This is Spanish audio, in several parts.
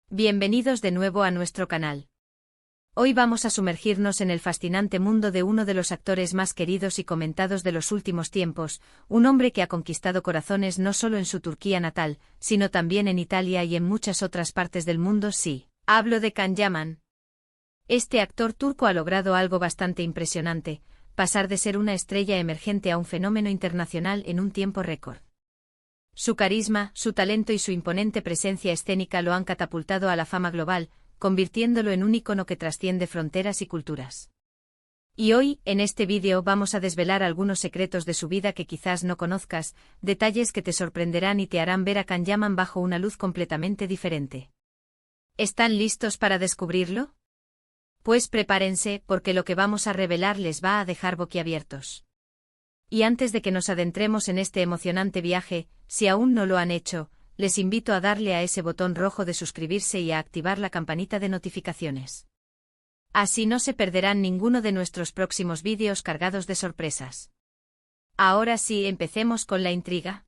Bienvenidos de nuevo a nuestro canal. Hoy vamos a sumergirnos en el fascinante mundo de uno de los actores más queridos y comentados de los últimos tiempos, un hombre que ha conquistado corazones no solo en su Turquía natal, sino también en Italia y en muchas otras partes del mundo. Sí, hablo de Can Yaman. Este actor turco ha logrado algo bastante impresionante, pasar de ser una estrella emergente a un fenómeno internacional en un tiempo récord. Su carisma, su talento y su imponente presencia escénica lo han catapultado a la fama global, convirtiéndolo en un ícono que trasciende fronteras y culturas. Y hoy, en este vídeo, vamos a desvelar algunos secretos de su vida que quizás no conozcas, detalles que te sorprenderán y te harán ver a Can Yaman bajo una luz completamente diferente. ¿Están listos para descubrirlo? Pues prepárense, porque lo que vamos a revelar les va a dejar boquiabiertos. Y antes de que nos adentremos en este emocionante viaje, si aún no lo han hecho, les invito a darle a ese botón rojo de suscribirse y a activar la campanita de notificaciones. Así no se perderán ninguno de nuestros próximos vídeos cargados de sorpresas. Ahora sí, empecemos con la intriga.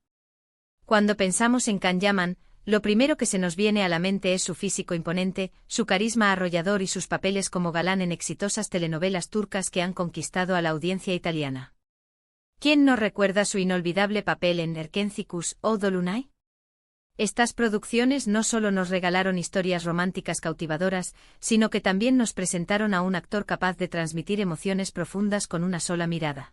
Cuando pensamos en Can Yaman, lo primero que se nos viene a la mente es su físico imponente, su carisma arrollador y sus papeles como galán en exitosas telenovelas turcas que han conquistado a la audiencia italiana. ¿Quién no recuerda su inolvidable papel en Erkencikus o Dolunay? Estas producciones no solo nos regalaron historias románticas cautivadoras, sino que también nos presentaron a un actor capaz de transmitir emociones profundas con una sola mirada.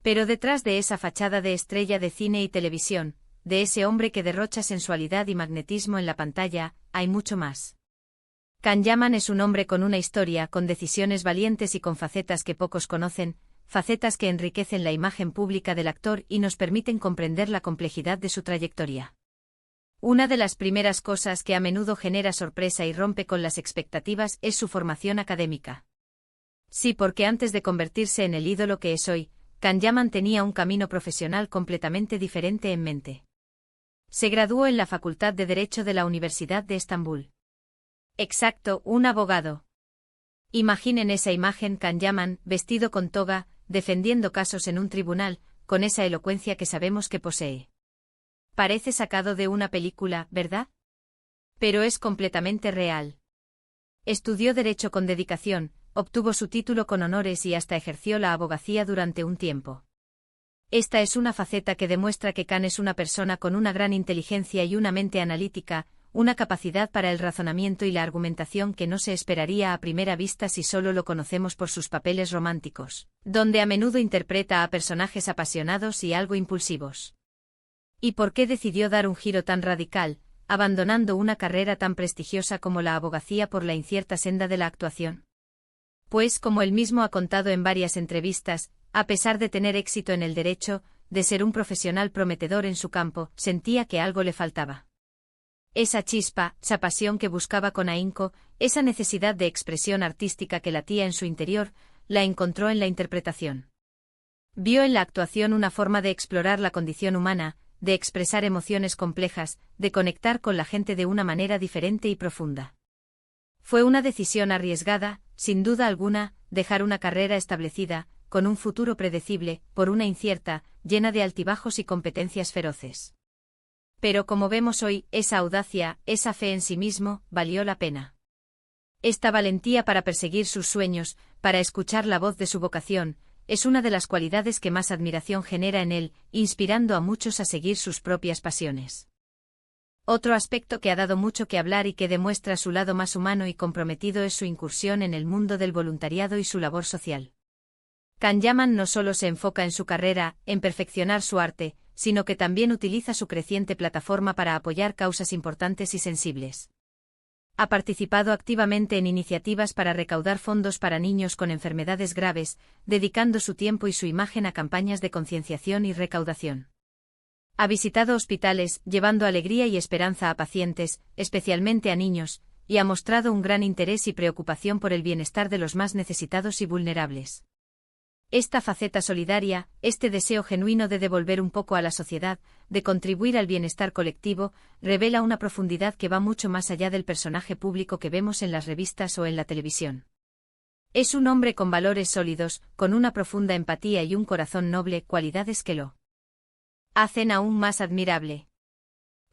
Pero detrás de esa fachada de estrella de cine y televisión, de ese hombre que derrocha sensualidad y magnetismo en la pantalla, hay mucho más. Can Yaman es un hombre con una historia, con decisiones valientes y con facetas que pocos conocen, facetas que enriquecen la imagen pública del actor y nos permiten comprender la complejidad de su trayectoria. Una de las primeras cosas que a menudo genera sorpresa y rompe con las expectativas es su formación académica. Sí, porque antes de convertirse en el ídolo que es hoy, Can Yaman tenía un camino profesional completamente diferente en mente. Se graduó en la Facultad de Derecho de la Universidad de Estambul. Exacto, un abogado. Imaginen esa imagen: Can Yaman, vestido con toga, defendiendo casos en un tribunal, con esa elocuencia que sabemos que posee. Parece sacado de una película, ¿verdad? Pero es completamente real. Estudió Derecho con dedicación, obtuvo su título con honores y hasta ejerció la abogacía durante un tiempo. Esta es una faceta que demuestra que Can es una persona con una gran inteligencia y una mente analítica, una capacidad para el razonamiento y la argumentación que no se esperaría a primera vista si solo lo conocemos por sus papeles románticos, donde a menudo interpreta a personajes apasionados y algo impulsivos. ¿Y por qué decidió dar un giro tan radical, abandonando una carrera tan prestigiosa como la abogacía por la incierta senda de la actuación? Pues, como él mismo ha contado en varias entrevistas, a pesar de tener éxito en el derecho, de ser un profesional prometedor en su campo, sentía que algo le faltaba. Esa chispa, esa pasión que buscaba con ahínco, esa necesidad de expresión artística que latía en su interior, la encontró en la interpretación. Vio en la actuación una forma de explorar la condición humana, de expresar emociones complejas, de conectar con la gente de una manera diferente y profunda. Fue una decisión arriesgada, sin duda alguna, dejar una carrera establecida, con un futuro predecible, por una incierta, llena de altibajos y competencias feroces. Pero como vemos hoy, esa audacia, esa fe en sí mismo, valió la pena. Esta valentía para perseguir sus sueños, para escuchar la voz de su vocación, es una de las cualidades que más admiración genera en él, inspirando a muchos a seguir sus propias pasiones. Otro aspecto que ha dado mucho que hablar y que demuestra su lado más humano y comprometido es su incursión en el mundo del voluntariado y su labor social. Can Yaman no solo se enfoca en su carrera, en perfeccionar su arte, sino que también utiliza su creciente plataforma para apoyar causas importantes y sensibles. Ha participado activamente en iniciativas para recaudar fondos para niños con enfermedades graves, dedicando su tiempo y su imagen a campañas de concienciación y recaudación. Ha visitado hospitales, llevando alegría y esperanza a pacientes, especialmente a niños, y ha mostrado un gran interés y preocupación por el bienestar de los más necesitados y vulnerables. Esta faceta solidaria, este deseo genuino de devolver un poco a la sociedad, de contribuir al bienestar colectivo, revela una profundidad que va mucho más allá del personaje público que vemos en las revistas o en la televisión. Es un hombre con valores sólidos, con una profunda empatía y un corazón noble, cualidades que lo hacen aún más admirable.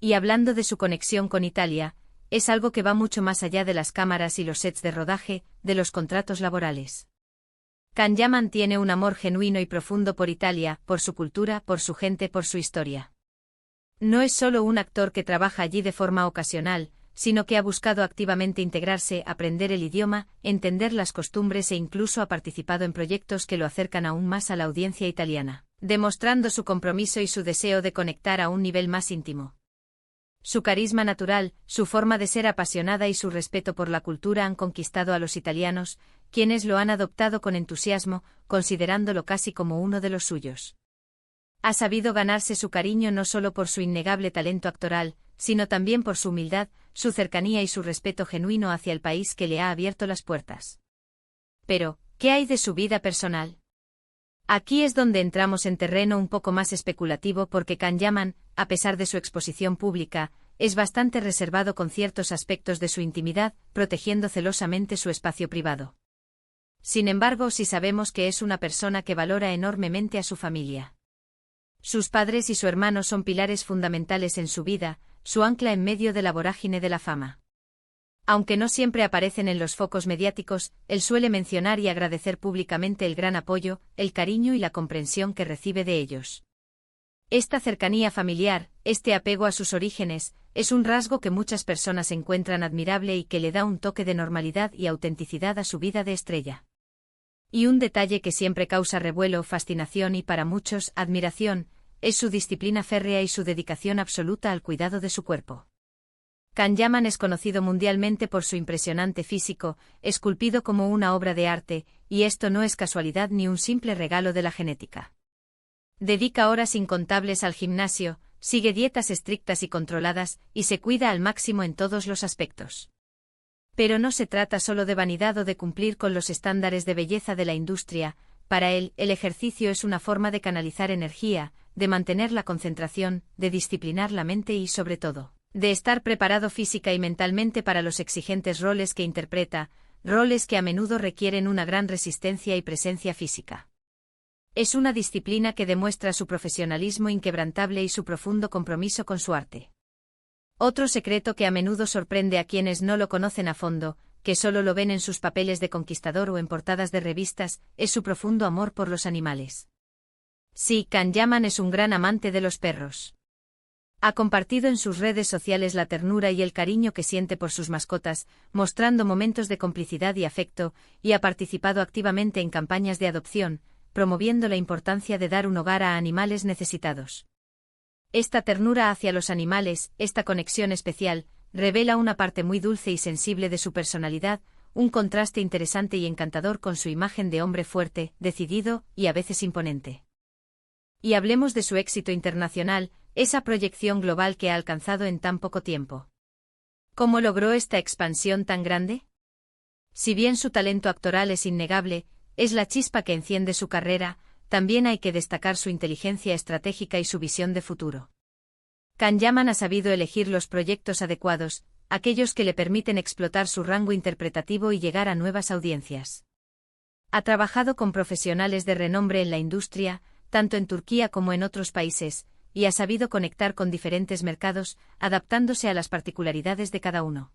Y hablando de su conexión con Italia, es algo que va mucho más allá de las cámaras y los sets de rodaje, de los contratos laborales. Can Yaman tiene un amor genuino y profundo por Italia, por su cultura, por su gente, por su historia. No es solo un actor que trabaja allí de forma ocasional, sino que ha buscado activamente integrarse, aprender el idioma, entender las costumbres e incluso ha participado en proyectos que lo acercan aún más a la audiencia italiana, demostrando su compromiso y su deseo de conectar a un nivel más íntimo. Su carisma natural, su forma de ser apasionada y su respeto por la cultura han conquistado a los italianos, quienes lo han adoptado con entusiasmo, considerándolo casi como uno de los suyos. Ha sabido ganarse su cariño no solo por su innegable talento actoral, sino también por su humildad, su cercanía y su respeto genuino hacia el país que le ha abierto las puertas. Pero, ¿qué hay de su vida personal? Aquí es donde entramos en terreno un poco más especulativo porque Can Yaman, a pesar de su exposición pública, es bastante reservado con ciertos aspectos de su intimidad, protegiendo celosamente su espacio privado. Sin embargo, sí sabemos que es una persona que valora enormemente a su familia. Sus padres y su hermano son pilares fundamentales en su vida, su ancla en medio de la vorágine de la fama. Aunque no siempre aparecen en los focos mediáticos, él suele mencionar y agradecer públicamente el gran apoyo, el cariño y la comprensión que recibe de ellos. Esta cercanía familiar, este apego a sus orígenes, es un rasgo que muchas personas encuentran admirable y que le da un toque de normalidad y autenticidad a su vida de estrella. Y un detalle que siempre causa revuelo, fascinación y para muchos, admiración, es su disciplina férrea y su dedicación absoluta al cuidado de su cuerpo. Can Yaman es conocido mundialmente por su impresionante físico, esculpido como una obra de arte, y esto no es casualidad ni un simple regalo de la genética. Dedica horas incontables al gimnasio, sigue dietas estrictas y controladas, y se cuida al máximo en todos los aspectos. Pero no se trata solo de vanidad o de cumplir con los estándares de belleza de la industria. Para él, el ejercicio es una forma de canalizar energía, de mantener la concentración, de disciplinar la mente y, sobre todo, de estar preparado física y mentalmente para los exigentes roles que interpreta, roles que a menudo requieren una gran resistencia y presencia física. Es una disciplina que demuestra su profesionalismo inquebrantable y su profundo compromiso con su arte. Otro secreto que a menudo sorprende a quienes no lo conocen a fondo, que solo lo ven en sus papeles de conquistador o en portadas de revistas, es su profundo amor por los animales. Sí, Can Yaman es un gran amante de los perros. Ha compartido en sus redes sociales la ternura y el cariño que siente por sus mascotas, mostrando momentos de complicidad y afecto, y ha participado activamente en campañas de adopción, promoviendo la importancia de dar un hogar a animales necesitados. Esta ternura hacia los animales, esta conexión especial, revela una parte muy dulce y sensible de su personalidad, un contraste interesante y encantador con su imagen de hombre fuerte, decidido y a veces imponente. Y hablemos de su éxito internacional, esa proyección global que ha alcanzado en tan poco tiempo. ¿Cómo logró esta expansión tan grande? Si bien su talento actoral es innegable, es la chispa que enciende su carrera, también hay que destacar su inteligencia estratégica y su visión de futuro. Can Yaman ha sabido elegir los proyectos adecuados, aquellos que le permiten explotar su rango interpretativo y llegar a nuevas audiencias. Ha trabajado con profesionales de renombre en la industria, tanto en Turquía como en otros países, y ha sabido conectar con diferentes mercados, adaptándose a las particularidades de cada uno.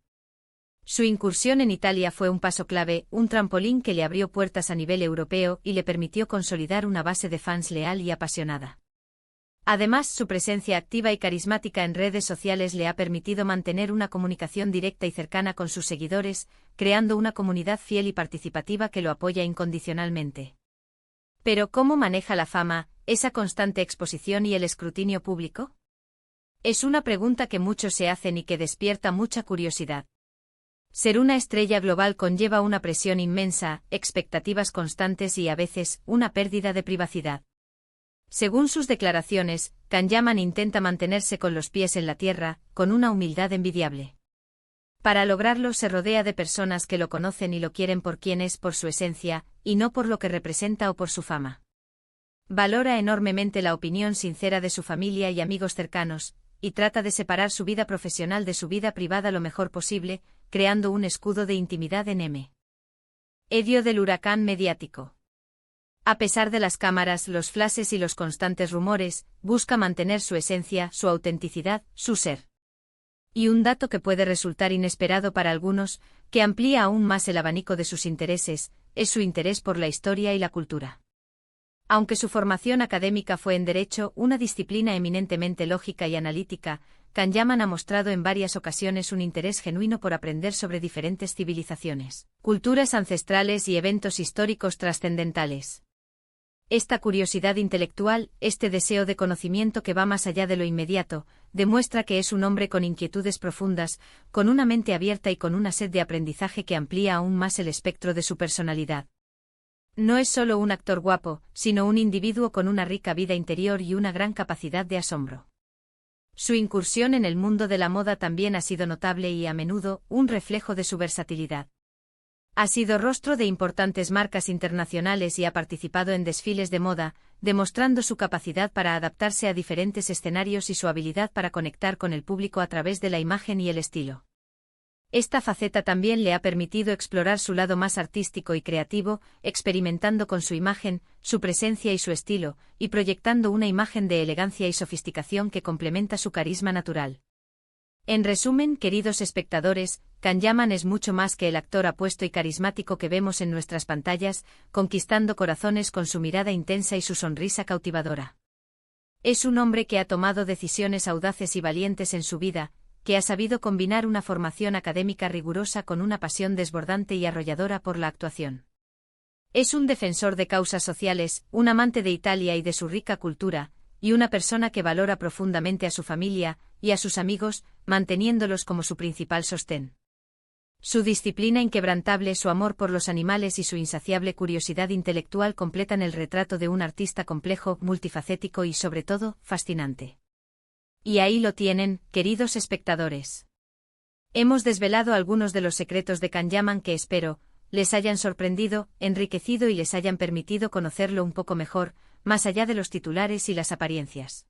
Su incursión en Italia fue un paso clave, un trampolín que le abrió puertas a nivel europeo y le permitió consolidar una base de fans leal y apasionada. Además, su presencia activa y carismática en redes sociales le ha permitido mantener una comunicación directa y cercana con sus seguidores, creando una comunidad fiel y participativa que lo apoya incondicionalmente. Pero ¿cómo maneja la fama, esa constante exposición y el escrutinio público? Es una pregunta que muchos se hacen y que despierta mucha curiosidad. Ser una estrella global conlleva una presión inmensa, expectativas constantes y a veces, una pérdida de privacidad. Según sus declaraciones, Can Yaman intenta mantenerse con los pies en la tierra, con una humildad envidiable. Para lograrlo se rodea de personas que lo conocen y lo quieren por quien es, por su esencia, y no por lo que representa o por su fama. Valora enormemente la opinión sincera de su familia y amigos cercanos, y trata de separar su vida profesional de su vida privada lo mejor posible, creando un escudo de intimidad en medio del huracán mediático. A pesar de las cámaras, los flashes y los constantes rumores, busca mantener su esencia, su autenticidad, su ser. Y un dato que puede resultar inesperado para algunos, que amplía aún más el abanico de sus intereses, es su interés por la historia y la cultura. Aunque su formación académica fue en Derecho, una disciplina eminentemente lógica y analítica, Kanyaman ha mostrado en varias ocasiones un interés genuino por aprender sobre diferentes civilizaciones, culturas ancestrales y eventos históricos trascendentales. Esta curiosidad intelectual, este deseo de conocimiento que va más allá de lo inmediato, demuestra que es un hombre con inquietudes profundas, con una mente abierta y con una sed de aprendizaje que amplía aún más el espectro de su personalidad. No es solo un actor guapo, sino un individuo con una rica vida interior y una gran capacidad de asombro. Su incursión en el mundo de la moda también ha sido notable y, a menudo, un reflejo de su versatilidad. Ha sido rostro de importantes marcas internacionales y ha participado en desfiles de moda, demostrando su capacidad para adaptarse a diferentes escenarios y su habilidad para conectar con el público a través de la imagen y el estilo. Esta faceta también le ha permitido explorar su lado más artístico y creativo, experimentando con su imagen, su presencia y su estilo, y proyectando una imagen de elegancia y sofisticación que complementa su carisma natural. En resumen, queridos espectadores, Kanyaman es mucho más que el actor apuesto y carismático que vemos en nuestras pantallas, conquistando corazones con su mirada intensa y su sonrisa cautivadora. Es un hombre que ha tomado decisiones audaces y valientes en su vida, que ha sabido combinar una formación académica rigurosa con una pasión desbordante y arrolladora por la actuación. Es un defensor de causas sociales, un amante de Italia y de su rica cultura, y una persona que valora profundamente a su familia y a sus amigos, manteniéndolos como su principal sostén. Su disciplina inquebrantable, su amor por los animales y su insaciable curiosidad intelectual completan el retrato de un artista complejo, multifacético y, sobre todo, fascinante. Y ahí lo tienen, queridos espectadores. Hemos desvelado algunos de los secretos de Kanyaman que espero les hayan sorprendido, enriquecido y les hayan permitido conocerlo un poco mejor, más allá de los titulares y las apariencias.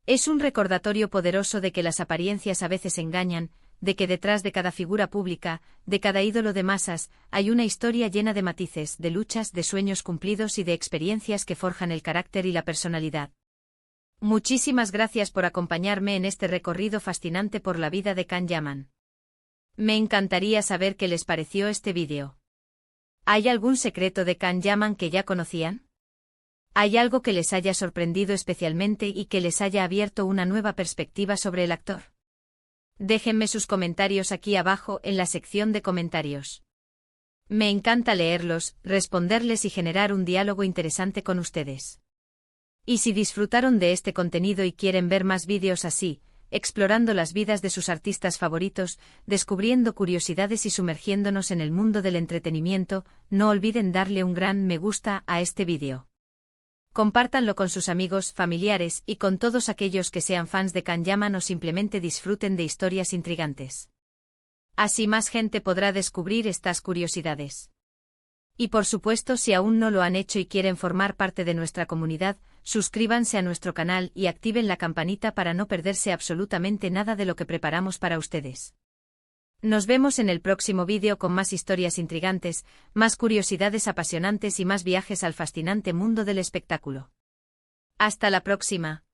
Es un recordatorio poderoso de que las apariencias a veces engañan, de que detrás de cada figura pública, de cada ídolo de masas, hay una historia llena de matices, de luchas, de sueños cumplidos y de experiencias que forjan el carácter y la personalidad. Muchísimas gracias por acompañarme en este recorrido fascinante por la vida de Kanyaman. Me encantaría saber qué les pareció este vídeo. ¿Hay algún secreto de Kanyaman que ya conocían? ¿Hay algo que les haya sorprendido especialmente y que les haya abierto una nueva perspectiva sobre el actor? Déjenme sus comentarios aquí abajo en la sección de comentarios. Me encanta leerlos, responderles y generar un diálogo interesante con ustedes. Y si disfrutaron de este contenido y quieren ver más vídeos así, explorando las vidas de sus artistas favoritos, descubriendo curiosidades y sumergiéndonos en el mundo del entretenimiento, no olviden darle un gran me gusta a este vídeo. Compártanlo con sus amigos, familiares y con todos aquellos que sean fans de Kanyaman o simplemente disfruten de historias intrigantes. Así más gente podrá descubrir estas curiosidades. Y por supuesto, si aún no lo han hecho y quieren formar parte de nuestra comunidad, suscríbanse a nuestro canal y activen la campanita para no perderse absolutamente nada de lo que preparamos para ustedes. Nos vemos en el próximo vídeo con más historias intrigantes, más curiosidades apasionantes y más viajes al fascinante mundo del espectáculo. Hasta la próxima.